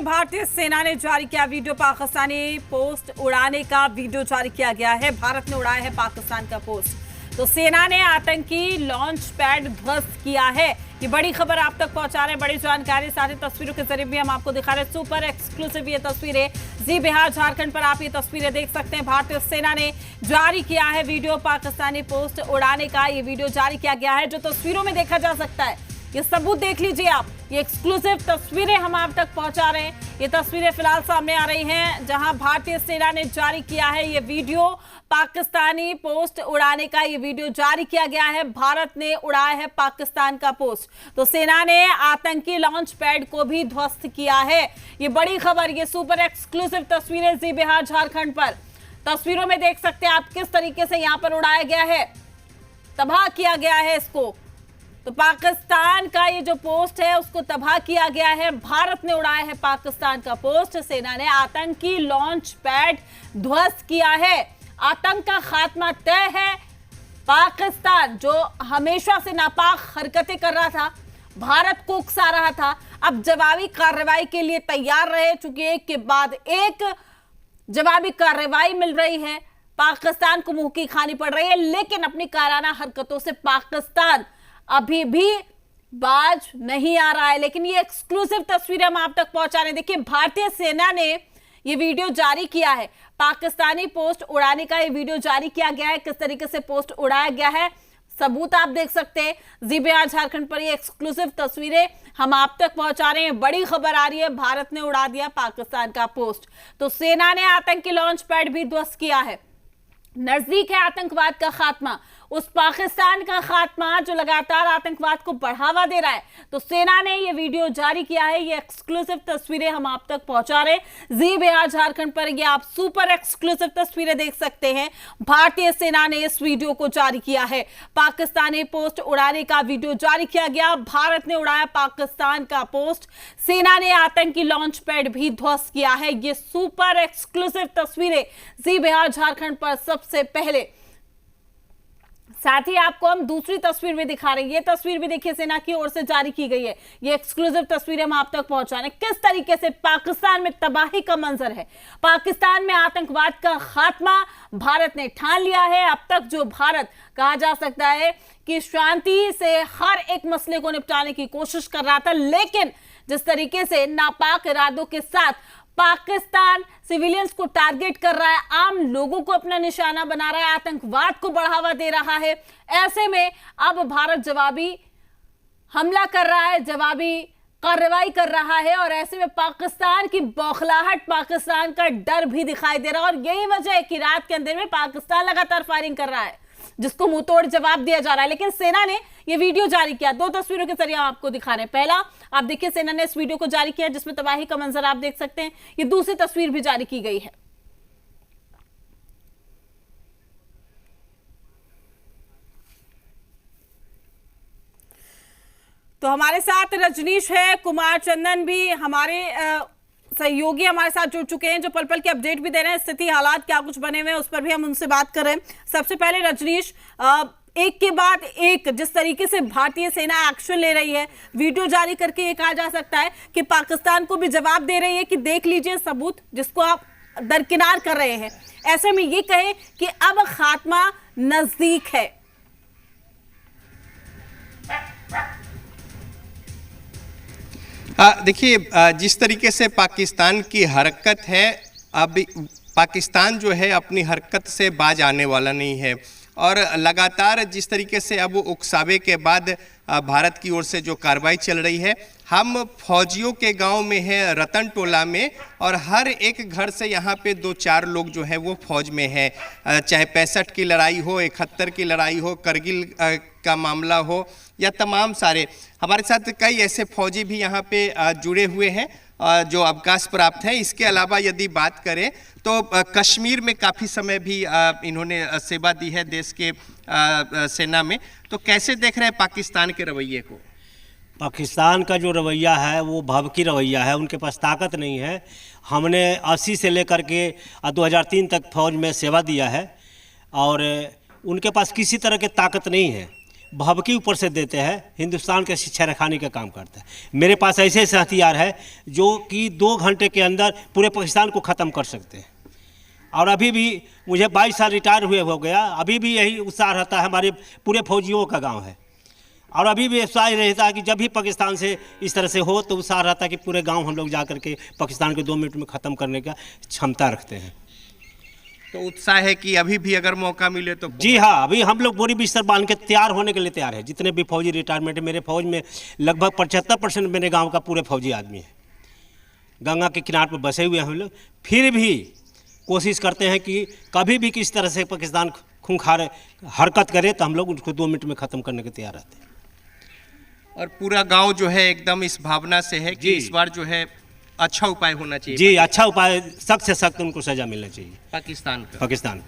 भारतीय सेना ने जारी किया वीडियो। पाकिस्तानी पोस्ट उड़ाने का वीडियो जारी किया गया है। भारत ने उड़ाया है पाकिस्तान का पोस्ट। तो सेना ने आतंकी लॉन्च पैड ध्वस्त किया है। ये बड़ी खबर आप तक पहुंचा रहे हैं, बड़ी जानकारी साथ ही तस्वीरों के जरिए भी हम आपको दिखा रहे हैं। सुपर एक्सक्लूसिव ये तस्वीरें जी बिहार झारखंड पर आप ये तस्वीरें देख सकते हैं। भारतीय सेना ने जारी किया है वीडियो। पाकिस्तानी पोस्ट उड़ाने का ये वीडियो जारी किया गया है, जो तस्वीरों में देखा जा सकता है। ये सबूत देख लीजिए आप, ये एक्सक्लूसिव तस्वीरें हम आप तक पहुंचा रहे हैं। ये तस्वीरें फिलहाल सामने आ रही हैं, जहां भारतीय सेना ने जारी किया है ये वीडियो। पाकिस्तानी पोस्ट उड़ाने का ये वीडियो जारी किया गया है। भारत ने उड़ाया है पाकिस्तान का पोस्ट। तो सेना ने आतंकी लॉन्च पैड को भी ध्वस्त किया है। ये बड़ी खबर, ये सुपर एक्सक्लूसिव तस्वीरें जी बिहार झारखंड पर। तस्वीरों में देख सकते हैं आप किस तरीके से यहां पर उड़ाया गया है, तबाह किया गया है इसको। तो पाकिस्तान का ये जो पोस्ट है उसको तबाह किया गया है। भारत ने उड़ाया है पाकिस्तान का पोस्ट। सेना ने आतंकी लॉन्च पैड ध्वस्त किया है। आतंक का खात्मा तय है। पाकिस्तान जो हमेशा से नापाक हरकतें कर रहा था, भारत को उकसा रहा था, अब जवाबी कार्रवाई के लिए तैयार रहे। चूंकि एक के बाद एक जवाबी कार्रवाई मिल रही है, पाकिस्तान को मुंह की खानी पड़ रही है, लेकिन अपनी काराना हरकतों से पाकिस्तान अभी भी बाज नहीं आ रहा है। लेकिन ये एक्सक्लूसिव तस्वीरें हम आप तक पहुंचा रहे हैं। देखिए, भारतीय सेना ने ये वीडियो जारी किया है। पाकिस्तानी पोस्ट उड़ाने का ये वीडियो जारी किया गया है। किस तरीके से पोस्ट उड़ाया गया है, सबूत आप देख सकते हैं। जी बिहार झारखंड पर ये एक्सक्लूसिव तस्वीरें हम आप तक पहुंचा रहे हैं। बड़ी खबर आ रही है, भारत ने उड़ा दिया पाकिस्तान का पोस्ट। तो सेना ने आतंकी लॉन्च पैड भी ध्वस्त किया है। नजदीक है आतंकवाद का खात्मा, उस पाकिस्तान का खात्मा जो लगातार आतंकवाद को बढ़ावा दे रहा है। तो सेना ने ये वीडियो जारी किया है। ये एक्सक्लूसिव तस्वीरें हम आप तक पहुंचा रहे हैं जी बिहार झारखंड पर। ये आप सुपर एक्सक्लूसिव तस्वीरें देख सकते हैं। भारतीय सेना ने इस वीडियो को जारी किया है। पाकिस्तानी पोस्ट उड़ाने का वीडियो जारी किया गया। भारत ने उड़ाया पाकिस्तान का पोस्ट। सेना ने आतंकी लॉन्च पैड भी ध्वस्त किया है। ये सुपर एक्सक्लूसिव तस्वीरें जी बिहार झारखंड पर सबसे पहले। साथ ही आपको हम दूसरी तस्वीर भी दिखा रहे हैं। ये तस्वीर भी देखिए, सेना की ओर से जारी की गई है। ये एक्सक्लूसिव तस्वीरें हम आप तक पहुंचा रहे हैं। किस तरीके से पाकिस्तान में तबाही का मंजर है, पाकिस्तान में आतंकवाद का खात्मा भारत ने ठान लिया है। अब तक जो भारत कहा जा सकता है कि शांति से हर एक मसले को निपटाने की कोशिश कर रहा था, लेकिन जिस तरीके से नापाक इरादों के साथ पाकिस्तान सिविलियंस को टारगेट कर रहा है, आम लोगों को अपना निशाना बना रहा है, आतंकवाद को बढ़ावा दे रहा है, ऐसे में अब भारत जवाबी हमला कर रहा है, जवाबी कार्रवाई कर रहा है। और ऐसे में पाकिस्तान की बौखलाहट, पाकिस्तान का डर भी दिखाई दे रहा है। और यही वजह है कि रात के अंधेरे में पाकिस्तान लगातार फायरिंग कर रहा है, जिसको मुंह तोड़ जवाब दिया जा रहा है। लेकिन सेना ने यह वीडियो जारी किया। दो तस्वीरों के जरिए हम आपको दिखा रहे हैं। पहला आप देखिए, सेना ने इस वीडियो को जारी किया जिसमें तबाही का मंजर आप देख सकते हैं। ये दूसरी तस्वीर भी जारी की गई है। तो हमारे साथ रजनीश है, कुमार चंदन भी हमारे सहयोगी हमारे साथ जुड़ चुके हैं, जो पल पल की अपडेट भी दे रहे हैं। स्थिति हालात क्या कुछ बने हुए हैं उस पर भी हम उनसे बात कर रहे हैं। सबसे पहले रजनीश, एक के बाद एक जिस तरीके से भारतीय सेना एक्शन ले रही है, वीडियो जारी करके ये कहा जा सकता है कि पाकिस्तान को भी जवाब दे रही है कि देख लीजिए सबूत जिसको आप दरकिनार कर रहे हैं। ऐसे में ये कहे कि अब खात्मा नजदीक है। देखिए, जिस तरीके से पाकिस्तान की हरकत है, अब पाकिस्तान जो है अपनी हरकत से बाज आने वाला नहीं है। और लगातार जिस तरीके से अब उकसावे के बाद भारत की ओर से जो कार्रवाई चल रही है, हम फौजियों के गांव में हैं, रतन टोला में, और हर एक घर से यहाँ पे 2-4 लोग जो है वो फौज में हैं। चाहे 65 की लड़ाई हो, 71 की लड़ाई हो, करगिल का मामला हो, या तमाम सारे। हमारे साथ कई ऐसे फौजी भी यहाँ पे जुड़े हुए हैं जो अवकाश प्राप्त हैं। इसके अलावा यदि बात करें तो कश्मीर में काफ़ी समय भी इन्होंने सेवा दी है देश के सेना में। तो कैसे देख रहे हैं पाकिस्तान के रवैये को? पाकिस्तान का जो रवैया है वो भवकी रवैया है। उनके पास ताकत नहीं है। हमने 80 से लेकर के 2003 तक फौज में सेवा दिया है और उनके पास किसी तरह की ताकत नहीं है। भभकी ऊपर से देते हैं, हिंदुस्तान के शिक्षा रखाने का काम करता है। मेरे पास ऐसे ऐसे हथियार है जो कि 2 घंटे के अंदर पूरे पाकिस्तान को ख़त्म कर सकते हैं। और अभी भी मुझे 22 साल रिटायर हुए हो गया, अभी भी यही उत्साह रहता है, हमारे पूरे फौजियों का गांव है। और अभी भी उत्साह रहता है कि जब भी पाकिस्तान से इस तरह से हो तो उत्साह रहता है कि पूरे गांव हम लोग जा करके पाकिस्तान के 2 मिनट में ख़त्म करने का क्षमता रखते हैं। तो उत्साह है कि अभी भी अगर मौका मिले तो? जी हाँ, अभी हम लोग बोरी बिस्तर बांध के तैयार होने के लिए तैयार है। जितने भी फौजी रिटायरमेंट है, मेरे फौज में लगभग 75% मेरे गांव का पूरे फौजी आदमी है। गंगा के किनारे पर बसे हुए हैं हम लोग, फिर भी कोशिश करते हैं कि कभी भी किस तरह से पाकिस्तान खूंखार हरकत करे तो हम लोग उसको 2 मिनट में ख़त्म करने के तैयार रहते हैं। और पूरा गांव जो है एकदम इस भावना से है कि इस बार जो है अच्छा उपाय होना चाहिए। जी, अच्छा उपाय, सख्त से सख्त उनको सजा मिलना चाहिए पाकिस्तान।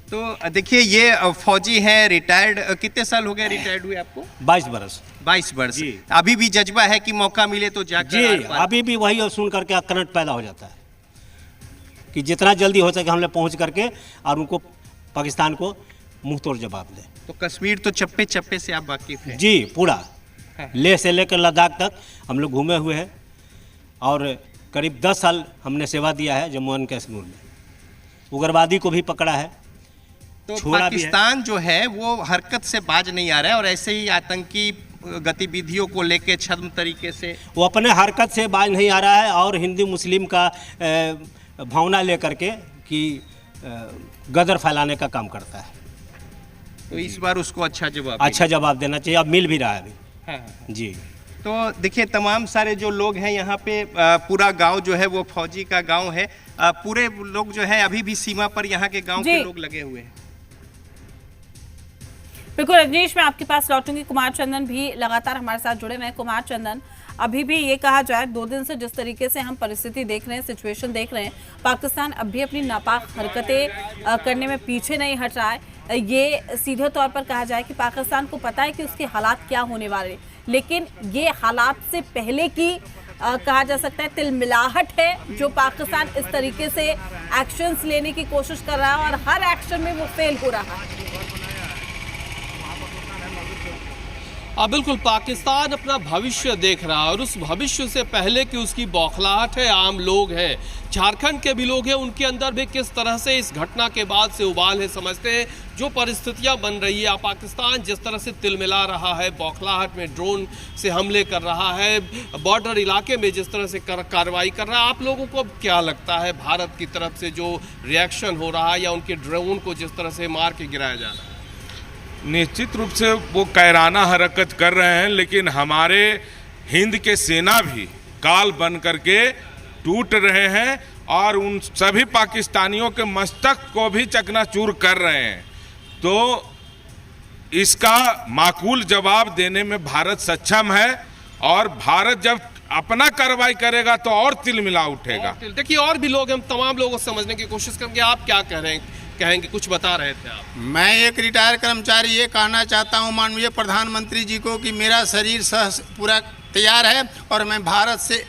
तो देखिए, ये फौजी हैं रिटायर्ड। कितने साल हो गए रिटायर्ड हुए आपको? 22 बरस। 22 वर्ष। जी। अभी भी जज्बा है कि मौका मिले तो जाकर? जी, अभी भी वही और सुन करके करंट पैदा हो जाता है कि जितना जल्दी हो सके हम लोग पहुँच करके और उनको पाकिस्तान को मुंह तोड़ जवाब दें। तो कश्मीर तो चप्पे चप्पे से आप वाकिफ हैं? जी, पूरा लेह से लेकर लद्दाख तक हम लोग घूमे हुए हैं और करीब 10 साल हमने सेवा दिया है जम्मू एंड कश्मीर में। उग्रवादी को भी पकड़ा है, तो पाकिस्तान जो है वो हरकत से बाज नहीं आ रहा है और ऐसे ही आतंकी गतिविधियों को लेके छद्म तरीके से वो अपने हरकत से बाज नहीं आ रहा है और हिंदू मुस्लिम का भावना लेकर के कि गदर फैलाने का काम करता है। तो इस बार उसको अच्छा जवाब देना चाहिए। अब मिल भी रहा है अभी। हाँ। जी। तो देखिए, तमाम सारे जो लोग हैं यहाँ पे, पूरा गांव जो है वो फौजी का गांव है। पूरे लोग जो है अभी भी सीमा पर यहाँ के गांव के लोग लगे हुए हैं। बिल्कुल रजनीश, मैं आपके पास लौटूंगी। कुमार चंदन भी लगातार हमारे साथ जुड़े हुए हैं। कुमार चंदन, अभी भी ये कहा जाए 2 दिन से जिस तरीके से हम परिस्थिति देख रहे हैं, सिचुएशन देख रहे हैं, पाकिस्तान अब भी अपनी नापाक हरकतें करने में पीछे नहीं हट रहा है। ये सीधे तौर पर कहा जाए कि पाकिस्तान को पता है कि उसके हालात क्या होने वाले, लेकिन ये हालात से पहले की कहा जा सकता है तिलमिलाहट है जो पाकिस्तान इस तरीके से एक्शंस लेने की कोशिश कर रहा है और हर एक्शन में वो फेल हो रहा है। बिल्कुल, पाकिस्तान अपना भविष्य देख रहा है और उस भविष्य से पहले कि उसकी बौखलाहट है, आम लोग हैं, झारखंड के भी लोग हैं, उनके अंदर भी किस तरह से इस घटना के बाद से उबाल है। समझते हैं जो परिस्थितियां बन रही है, पाकिस्तान जिस तरह से तिलमिला रहा है, बौखलाहट में ड्रोन से हमले कर रहा है, बॉर्डर इलाके में जिस तरह से कार्रवाई कर रहा है, आप लोगों को अब क्या लगता है भारत की तरफ से जो रिएक्शन हो रहा है या उनके ड्रोन को जिस तरह से मार के गिराया जा रहा है? निश्चित रूप से वो कायराना हरकत कर रहे हैं, लेकिन हमारे हिंद के सेना भी काल बन करके टूट रहे हैं और उन सभी पाकिस्तानियों के मस्तक को भी चकनाचूर कर रहे हैं। तो इसका माकूल जवाब देने में भारत सक्षम है और भारत जब अपना कार्रवाई करेगा तो और तिलमिला उठेगा। देखिए, और भी लोग, हम तमाम लोगों को समझने की कोशिश करेंगे। आप क्या कहेंगे, कुछ बता रहे थे आप? मैं एक रिटायर कर्मचारी ये कहना चाहता हूँ माननीय प्रधानमंत्री जी को कि मेरा शरीर पूरा तैयार है और मैं भारत से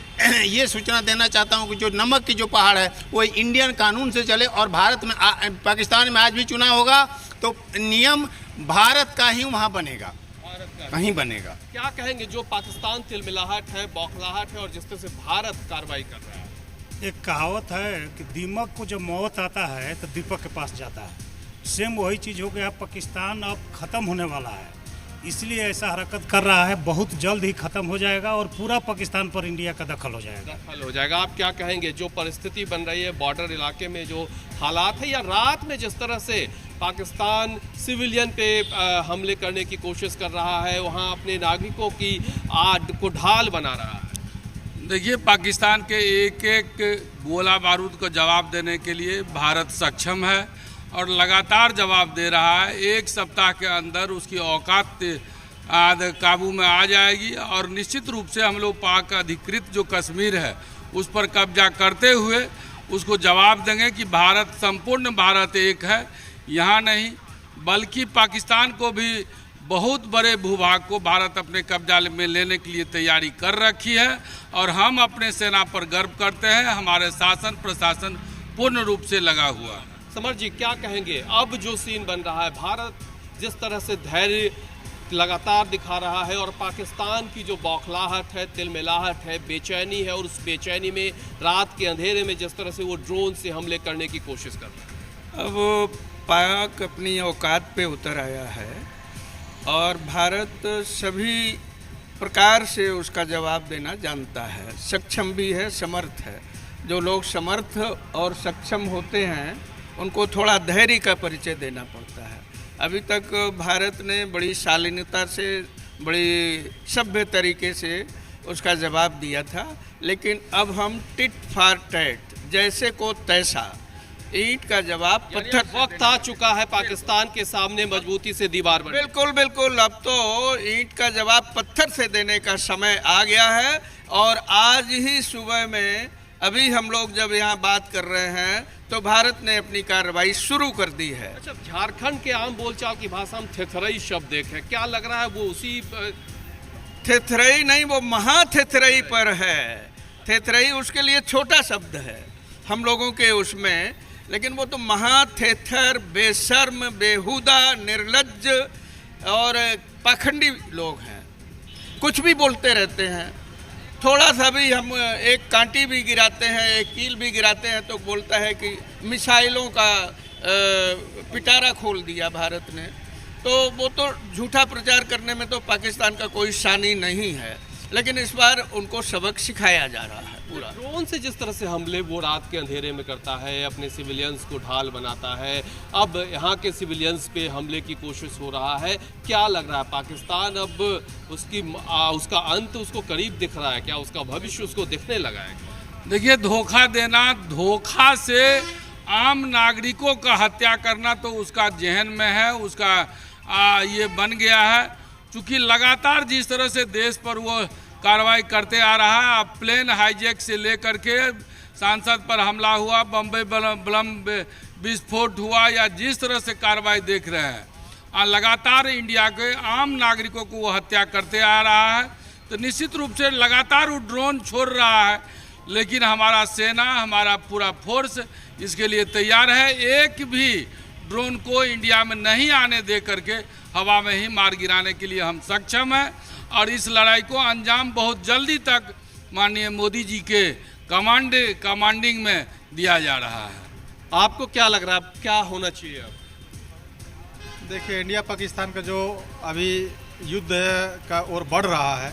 ये सूचना देना चाहता हूँ कि जो नमक की जो पहाड़ है वो इंडियन कानून से चले और भारत में पाकिस्तान में आज भी चुनाव होगा तो नियम भारत का ही वहाँ बनेगा, कहीं बनेगा। क्या कहेंगे जो पाकिस्तान तिलमिलाहट है, बौखलाहट है और जिस तरह से भारत कार्रवाई कर रहा है? एक कहावत है कि दीमक को जब मौत आता है तो दीपक के पास जाता है। सेम वही चीज़ हो गया। पाकिस्तान अब ख़त्म होने वाला है, इसलिए ऐसा हरकत कर रहा है। बहुत जल्द ही ख़त्म हो जाएगा और पूरा पाकिस्तान पर इंडिया का दखल हो जाएगा। आप क्या कहेंगे जो परिस्थिति बन रही है बॉर्डर इलाके में, जो हालात है, या रात में जिस तरह से पाकिस्तान सिविलियन पे हमले करने की कोशिश कर रहा है, वहाँ अपने नागरिकों की आग को ढाल बना रहा है? देखिए, पाकिस्तान के एक एक गोला बारूद को जवाब देने के लिए भारत सक्षम है और लगातार जवाब दे रहा है। 1 सप्ताह के अंदर उसकी औकात काबू में आ जाएगी और निश्चित रूप से हम लोग पाक अधिकृत जो कश्मीर है उस पर कब्जा करते हुए उसको जवाब देंगे कि भारत, संपूर्ण भारत एक है। यहाँ नहीं बल्कि पाकिस्तान को भी बहुत बड़े भूभाग को भारत अपने कब्जा में लेने के लिए तैयारी कर रखी है और हम अपने सेना पर गर्व करते हैं। हमारे शासन प्रशासन पूर्ण रूप से लगा हुआ है। समर जी, क्या कहेंगे अब जो सीन बन रहा है, भारत जिस तरह से धैर्य लगातार दिखा रहा है और पाकिस्तान की जो बौखलाहट है, तिलमिलाहट है, बेचैनी है और उस बेचैनी में रात के अंधेरे में जिस तरह से वो ड्रोन से हमले करने की कोशिश कर रहा है। अब पाक अपनी औकात पे उतर आया है और भारत सभी प्रकार से उसका जवाब देना जानता है, सक्षम भी है, समर्थ है। जो लोग समर्थ और सक्षम होते हैं उनको थोड़ा धैर्य का परिचय देना पड़ता है। अभी तक भारत ने बड़ी शालीनता से, बड़ी सभ्य तरीके से उसका जवाब दिया था, लेकिन अब हम टिट फॉर टैट, जैसे को तैसा, ईंट का जवाब पत्थर। वक्त आ चुका है पाकिस्तान के सामने मजबूती से दीवार बने। बिल्कुल बिल्कुल, अब तो ईंट का जवाब पत्थर से देने का समय आ गया है। और आज ही सुबह में अभी हम लोग जब यहाँ बात कर रहे हैं तो भारत ने अपनी कार्रवाई शुरू कर दी है। अच्छा, झारखंड के आम बोलचाल की भाषा में थेथरई शब्द देखे, क्या लग रहा है वो उसी? थेथरई नहीं, वो महाथेथरई पर है। थेथरई उसके लिए छोटा शब्द है हम लोगों के उसमें, लेकिन वो तो महाथेथर, बेशर्म, बेहुदा, निर्लज्ज और पाखंडी लोग हैं। कुछ भी बोलते रहते हैं। थोड़ा सा भी हम एक कांटी भी गिराते हैं, एक कील भी गिराते हैं तो बोलता है कि मिसाइलों का पिटारा खोल दिया भारत ने। तो वो तो झूठा प्रचार करने में तो पाकिस्तान का कोई शानी नहीं है, लेकिन इस बार उनको सबक सिखाया जा रहा है पूरा। ड्रोन से जिस तरह से हमले वो रात के अंधेरे में करता है, अपने सिविलियंस को ढाल बनाता है, अब यहाँ के सिविलियंस पे हमले की कोशिश हो रहा है, क्या लग रहा है पाकिस्तान अब उसका अंत उसको करीब दिख रहा है? क्या उसका भविष्य उसको दिखने लगा है? देखिए, धोखा देना, धोखा से आम नागरिकों का हत्या करना तो उसका जहन में है, उसका ये बन गया है। चूँकि लगातार जिस तरह से देश पर वो कार्रवाई करते आ रहा है, अब प्लेन हाईजैक से लेकर के सांसद पर हमला हुआ, बम्बई बम विस्फोट हुआ, या जिस तरह से कार्रवाई देख रहे हैं, लगातार इंडिया के आम नागरिकों को वो हत्या करते आ रहा है। तो निश्चित रूप से लगातार वो ड्रोन छोड़ रहा है, लेकिन हमारा सेना, हमारा पूरा फोर्स इसके लिए तैयार है। एक भी ड्रोन को इंडिया में नहीं आने दे करके हवा में ही मार गिराने के लिए हम सक्षम हैं। और इस लड़ाई को अंजाम बहुत जल्दी तक माननीय मोदी जी के कमांडिंग में दिया जा रहा है। आपको क्या लग रहा है, क्या होना चाहिए अब? देखिए, इंडिया पाकिस्तान का जो अभी युद्ध का ओर बढ़ रहा है,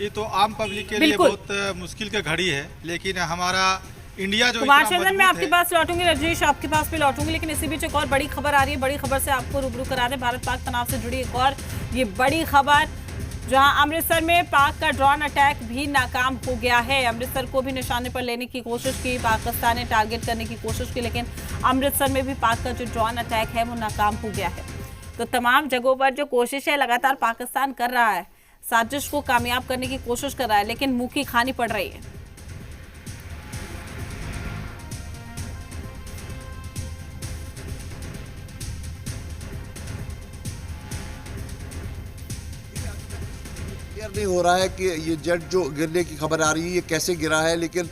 ये तो आम पब्लिक के लिए बहुत मुश्किल का घड़ी है, लेकिन हमारा इंडिया जो कुमार चंदन, मैं आपके पास लौटूंगी, रजनीश आपके पास भी लौटूंगी, लेकिन इसी बीच एक और बड़ी खबर आ रही है। बड़ी खबर से आपको रूबरू करा दें, भारत पाक तनाव से जुड़ी एक और ये बड़ी खबर, जहां अमृतसर में पाक का ड्रोन अटैक भी नाकाम हो गया है। अमृतसर को भी निशाने पर लेने की कोशिश की, पाकिस्तान ने टारगेट करने की कोशिश की, लेकिन अमृतसर में भी पाक का जो ड्रोन अटैक है वो नाकाम हो गया है। तो तमाम जगहों पर जो कोशिश है लगातार पाकिस्तान कर रहा है, साजिश को कामयाब करने की कोशिश कर रहा है, लेकिन मुंह की खानी पड़ रही है। नहीं हो रहा है कि ये जेट जो गिरने की खबर आ रही है ये कैसे गिरा है, लेकिन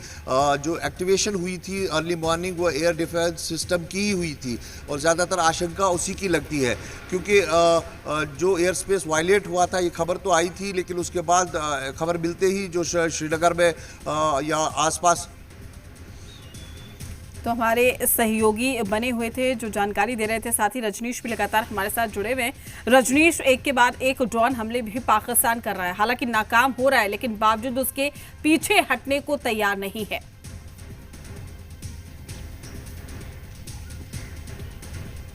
जो एक्टिवेशन हुई थी अर्ली मॉर्निंग वो एयर डिफेंस सिस्टम की ही हुई थी और ज़्यादातर आशंका उसी की लगती है, क्योंकि जो एयर स्पेस वायलेट हुआ था ये खबर तो आई थी, लेकिन उसके बाद खबर मिलते ही जो श्रीनगर में या आसपास तो हमारे सहयोगी बने हुए थे जो जानकारी दे रहे थे, साथ ही रजनीश भी लगातार हमारे साथ जुड़े हुए हैं। रजनीश, एक के बाद एक ड्रोन हमले भी पाकिस्तान कर रहा है, हालांकि नाकाम हो रहा है, लेकिन बावजूद उसके पीछे हटने को तैयार नहीं है।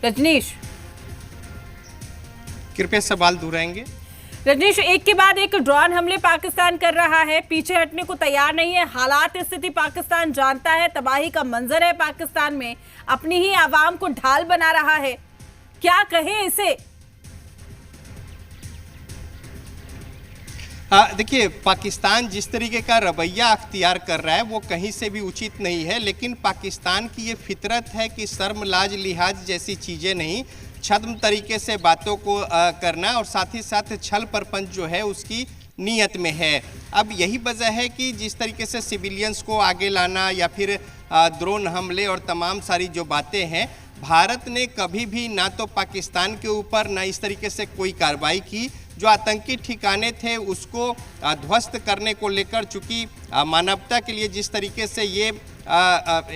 रजनीश, कृपया सवाल दोहराएंगे। रजनीश, एक के बाद एक ड्रोन हमले पाकिस्तान कर रहा है, पीछे हटने को तैयार नहीं है। हालात स्थिति पाकिस्तान जानता है, तबाही का मंजर है पाकिस्तान में, अपनी ही आवाम को ढाल बना रहा है, क्या कहें इसे? देखिए, पाकिस्तान जिस तरीके का रवैया अख्तियार कर रहा है वो कहीं से भी उचित नहीं है, लेकिन पाकिस्तान की ये फितरत है कि शर्म, लाज, लिहाज जैसी चीज़ें नहीं, छद्म तरीके से बातों को करना और साथ ही साथ छल परपंच जो है उसकी नीयत में है। अब यही वजह है कि जिस तरीके से सिविलियंस को आगे लाना या फिर ड्रोन हमले और तमाम सारी जो बातें हैं, भारत ने कभी भी ना तो पाकिस्तान के ऊपर ना इस तरीके से कोई कार्रवाई की, जो आतंकी ठिकाने थे उसको ध्वस्त करने को लेकर, चूँकि मानवता के लिए जिस तरीके से ये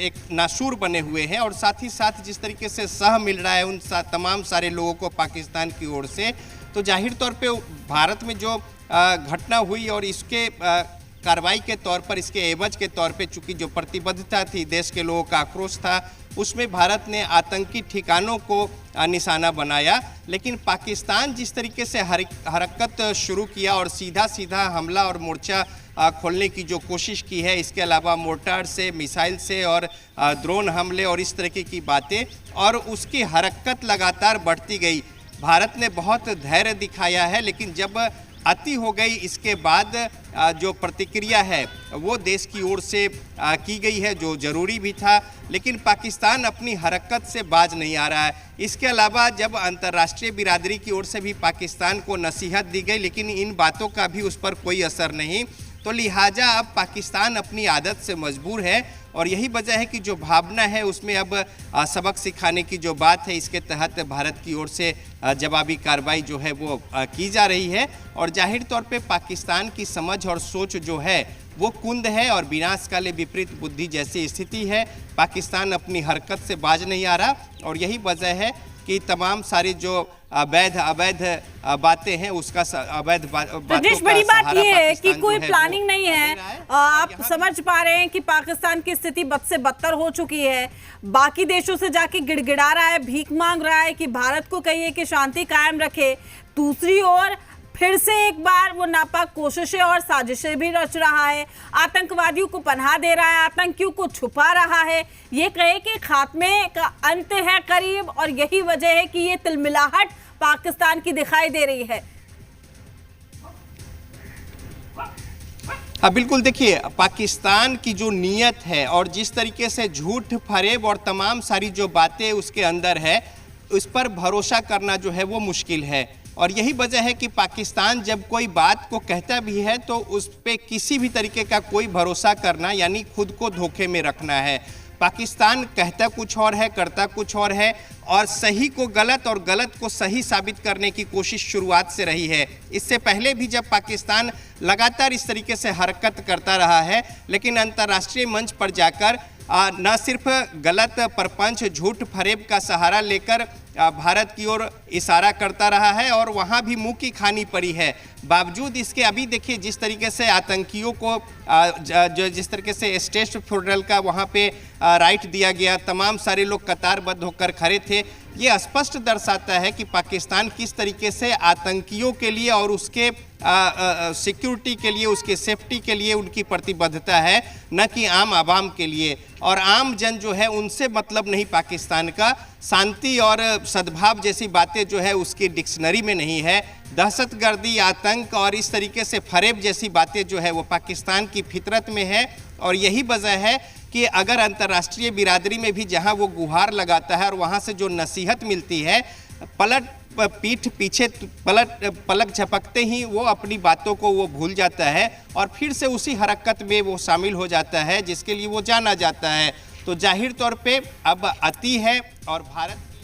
एक नासूर बने हुए हैं और साथ ही साथ जिस तरीके से सह मिल रहा है उन तमाम सारे लोगों को पाकिस्तान की ओर से, तो जाहिर तौर पे भारत में जो घटना हुई और इसके कार्रवाई के तौर पर, इसके एवज के तौर पे, चूँकि जो प्रतिबद्धता थी, देश के लोगों का आक्रोश था, उसमें भारत ने आतंकी ठिकानों को निशाना बनाया। लेकिन पाकिस्तान जिस तरीके से हरकत शुरू किया और सीधा सीधा हमला और मोर्चा खोलने की जो कोशिश की है, इसके अलावा मोर्टार से, मिसाइल से और ड्रोन हमले और इस तरह की बातें, और उसकी हरकत लगातार बढ़ती गई। भारत ने बहुत धैर्य दिखाया है, लेकिन जब अति हो गई इसके बाद जो प्रतिक्रिया है वो देश की ओर से की गई है, जो ज़रूरी भी था। लेकिन पाकिस्तान अपनी हरकत से बाज नहीं आ रहा है। इसके अलावा जब अंतर्राष्ट्रीय बिरादरी की ओर से भी पाकिस्तान को नसीहत दी गई, लेकिन इन बातों का भी उस पर कोई असर नहीं, तो लिहाजा अब पाकिस्तान अपनी आदत से मजबूर है। और यही वजह है कि जो भावना है उसमें अब सबक सिखाने की जो बात है, इसके तहत भारत की ओर से जवाबी कार्रवाई जो है वो की जा रही है। और जाहिर तौर पे पाकिस्तान की समझ और सोच जो है वो कुंद है और विनाश काले विपरीत बुद्धि जैसी स्थिति है। पाकिस्तान अपनी हरकत से बाज नहीं आ रहा और यही वजह है कि तमाम सारी जो अवैध बातें हैं उसका अवैध प्रदेश बड़ी बात ये है कि कोई प्लानिंग नहीं है। आप समझ पा रहे हैं कि पाकिस्तान की स्थिति बद से बदतर हो चुकी है। बाकी देशों से जाके गिड़गिड़ा रहा है, भीख मांग रहा है कि भारत को कहिए कि शांति कायम रखे। दूसरी ओर फिर से एक बार वो नापाक कोशिशें और साजिशें भी रच रहा है, आतंकवादियों को पनाह दे रहा है, आतंकियों को छुपा रहा है। ये कहे कि खात्मे का अंत है करीब, और यही वजह है कि ये तिलमिलाहट पाकिस्तान की दिखाई दे रही है। हाँ बिल्कुल, देखिए पाकिस्तान की जो नीयत है और जिस तरीके से झूठ फरेब और तमाम सारी जो बातें उसके अंदर है, उस पर भरोसा करना जो है वो मुश्किल है। और यही वजह है कि पाकिस्तान जब कोई बात को कहता भी है तो उस पर किसी भी तरीके का कोई भरोसा करना यानी खुद को धोखे में रखना है। पाकिस्तान कहता कुछ और है, करता कुछ और है, और सही को गलत और गलत को सही साबित करने की कोशिश शुरुआत से रही है। इससे पहले भी जब पाकिस्तान लगातार इस तरीके से हरकत करता रहा है, लेकिन अंतर्राष्ट्रीय मंच पर जाकर न सिर्फ गलत प्रपंच, झूठ फरेब का सहारा लेकर भारत की ओर इशारा करता रहा है और वहाँ भी मुंह की खानी पड़ी है। बावजूद इसके अभी देखिए जिस तरीके से आतंकियों को जिस तरीके से स्टेट फेडरल का वहाँ पे राइट दिया गया, तमाम सारे लोग कतारबद्ध होकर खड़े थे, ये स्पष्ट दर्शाता है कि पाकिस्तान किस तरीके से आतंकियों के लिए और उसके सिक्योरिटी के लिए, उसके सेफ्टी के लिए उनकी प्रतिबद्धता है, न कि आम आवाम के लिए। और आम जन जो है उनसे मतलब नहीं पाकिस्तान का। शांति और सद्भाव जैसी बातें जो है उसकी डिक्शनरी में नहीं है। दहशतगर्दी, आतंक और इस तरीके से फरेब जैसी बातें जो है वो पाकिस्तान की फितरत में है। और यही वजह है कि अगर अंतर्राष्ट्रीय बिरादरी में भी जहां वो गुहार लगाता है और वहां से जो नसीहत मिलती है, पीठ पीछे पलक झपकते ही वो अपनी बातों को वो भूल जाता है और फिर से उसी हरकत में वो शामिल हो जाता है जिसके लिए वो जाना जाता है। तो जाहिर तौर पे अब अति है और भारत